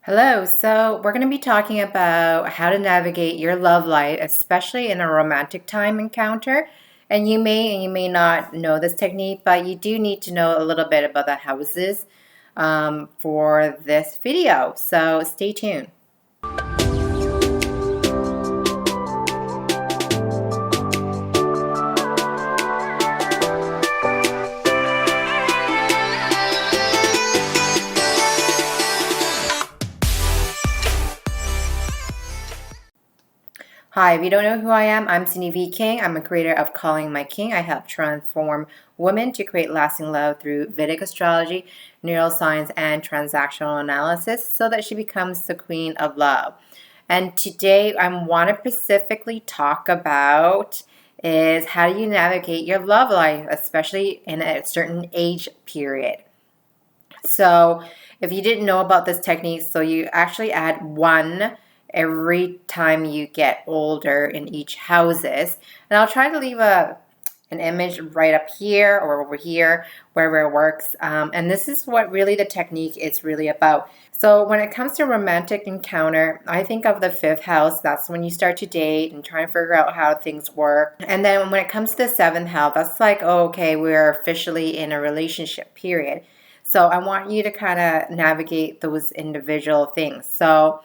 Hello, so we're going to be talking about how to navigate your love life, especially in a romantic time encounter. And you may not know this technique, but you do need to know a little bit about the houses for this video. So stay tuned. Hi, if you don't know who I am, I'm Sindy V King. I'm a creator of Calling My King. I help transform women to create lasting love through Vedic astrology, neuroscience, and transactional analysis so that she becomes the queen of love. And today I want to specifically talk about is how do you navigate your love life, especially in a certain age period. So if you didn't know about this technique, so you actually add one every time you get older in each houses. And I'll try to leave an image right up here or over here, wherever it works. And this is what really the technique is really about. So when it comes to romantic encounter, I think of the fifth house. That's when you start to date and try and figure out how things work. And then when it comes to the seventh house, that's like, oh, okay, we're officially in a relationship period. So I want you to kind of navigate those individual things. So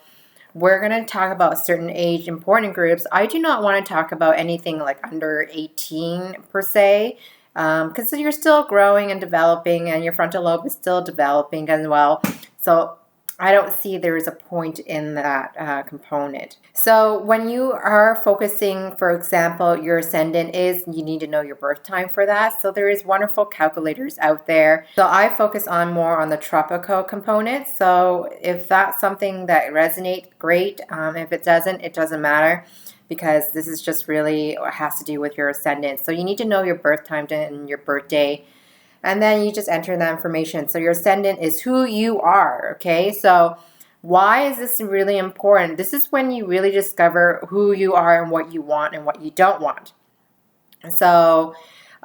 we're going to talk about certain age important groups. I do not want to talk about anything like under 18 per se, because you're still growing and developing and your frontal lobe is still developing as well. So I don't see there's a point in that component. So when you are focusing, for example, your ascendant is, you need to know your birth time for that. So there is wonderful calculators out there. So I focus on more on the tropical component. So if that's something that resonates, great. If it doesn't, it doesn't matter, because this is just really has to do with your ascendant. So you need to know your birth time and your birthday. And then you just enter that information. So your ascendant is who you are, okay? So why is this really important? This is when you really discover who you are and what you want and what you don't want. So,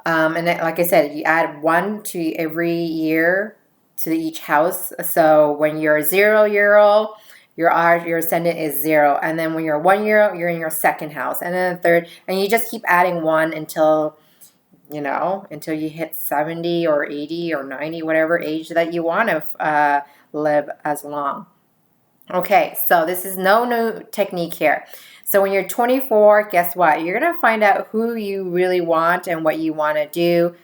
and then, like I said, you add one to every year to each house. So when you're a 0-year-old, your ascendant is 0. And then when you're a 1-year-old, you're in your second house. And then a third, and you just keep adding one until you hit 70 or 80 or 90, whatever age that you want to live as long. Okay, so this is no new technique here. So when you're 24, guess what? You're going to find out who you really want and what you want to do.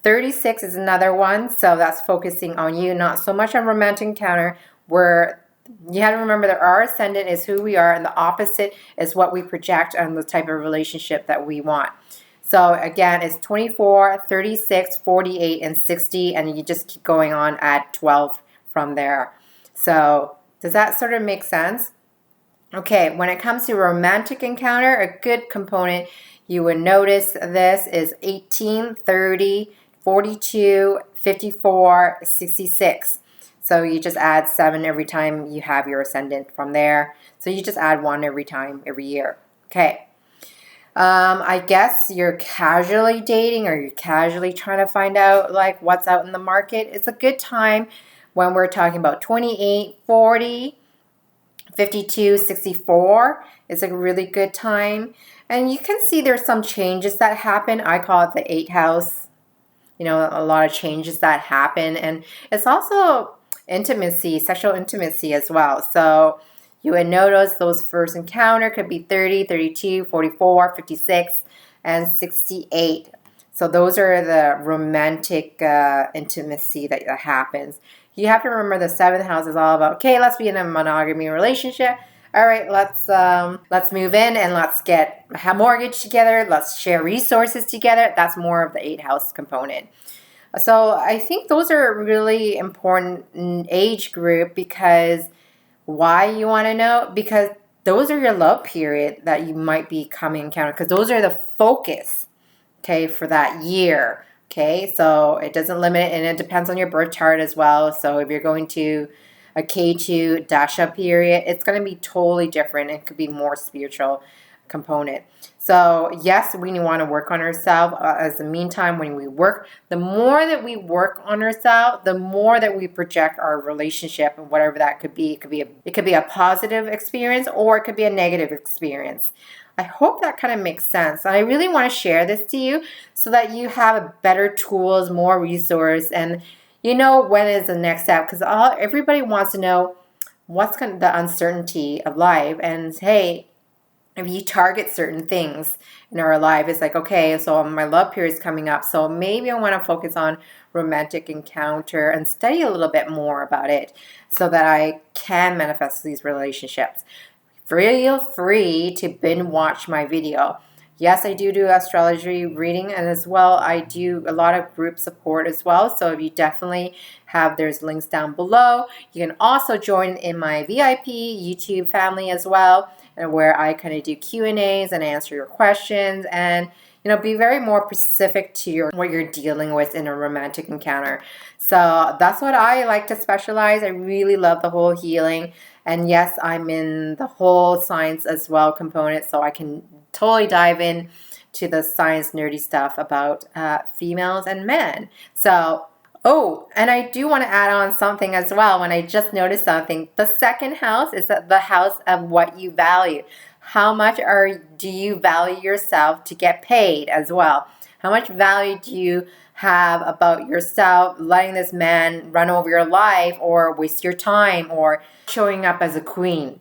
36 is another one, so that's focusing on you, not so much on romantic encounter, where you have to remember that our ascendant is who we are and the opposite is what we project on the type of relationship that we want. So again, it's 24, 36, 48, and 60, and you just keep going on at 12 from there. So does that sort of make sense? Okay, when it comes to romantic encounter, a good component you would notice this is 18, 30, 42, 54, 66. So you just add 7 every time you have your ascendant from there. So you just add 1 every time, every year. Okay. I guess you're casually dating or you're casually trying to find out like what's out in the market. It's a good time when we're talking about 28, 40, 52, 64. It's a really good time. And you can see there's some changes that happen. I call it the 8th house. A lot of changes that happen. And it's also intimacy, sexual intimacy as well. So you would notice those first encounter could be 30, 32, 44, 56, and 68. So those are the romantic intimacy that happens. You have to remember the 7th house is all about, okay, let's be in a monogamy relationship. All right, let's move in and let's get a mortgage together. Let's share resources together. That's more of the 8th house component. So I think those are a really important age group, because why you want to know? Because those are your love period that you might be coming encounter, because those are the focus, okay, for that year. Okay, so it doesn't limit it, and it depends on your birth chart as well. So if you're going to a K2 Dasha period, it's going to be totally different. It could be more spiritual. component. So yes, we want to work on ourselves. As the meantime, when we work, the more that we work on ourselves, the more that we project our relationship and whatever that could be. It could be a positive experience, or it could be a negative experience. I hope that kind of makes sense. I really want to share this to you so that you have better tools, more resource, and you know when is the next step. Because everybody wants to know what's kind of the uncertainty of life. And hey, if you target certain things in our life, it's like, okay, so my love period is coming up, so maybe I want to focus on romantic encounter and study a little bit more about it so that I can manifest these relationships. Feel free to binge watch my video. Yes, I do astrology reading, and as well I do a lot of group support as well. So if you definitely there's links down below. You can also join in my VIP YouTube family as well, and where I kind of do Q&As and answer your questions, and be very more specific to what you're dealing with in a romantic encounter. So that's what I like to specialize. I really love the whole healing. And yes, I'm in the whole science as well component, so I can totally dive in to the science nerdy stuff about females and men. So, and I do want to add on something as well when I just noticed something. The second house is the house of what you value. How much do you value yourself to get paid as well? How much value do you have about yourself letting this man run over your life or waste your time or showing up as a queen?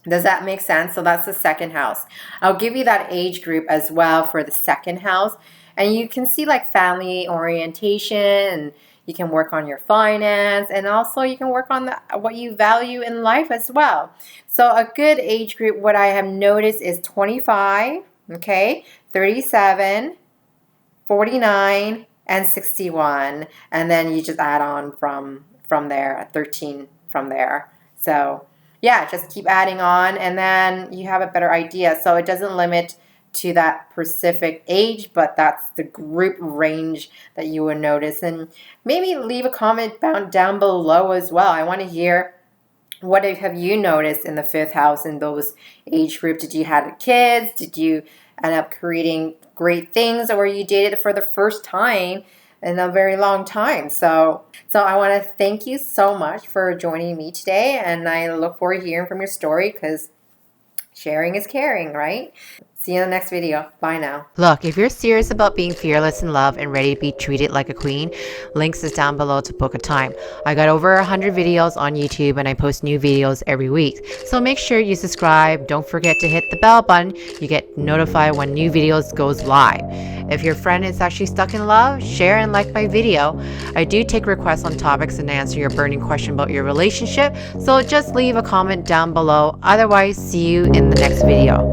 Does that make sense? So that's the second house. I'll give you that age group as well for the second house. And you can see like family orientation, and you can work on your finance, and also you can work on what you value in life as well. So a good age group, what I have noticed is 25, okay, 37, 49, and 61. And then you just add on from there, 13 from there. So yeah, just keep adding on, and then you have a better idea. So it doesn't limit to that specific age, but that's the group range that you would notice. And maybe leave a comment down below as well. I want to hear, what have you noticed in the fifth house in those age groups? Did you have kids? Did you end up creating great things, or you dated for the first time in a very long time? So I want to thank you so much for joining me today, and I look forward to hearing from your story, because sharing is caring, right? See you in the next video. Bye now. Look, if you're serious about being fearless in love and ready to be treated like a queen, links is down below to book a time. I got over 100 videos on YouTube, and I post new videos every week. So make sure you subscribe. Don't forget to hit the bell button. You get notified when new videos goes live. If your friend is actually stuck in love, share and like my video. I do take requests on topics and answer your burning question about your relationship. So just leave a comment down below. Otherwise, see you in the next video.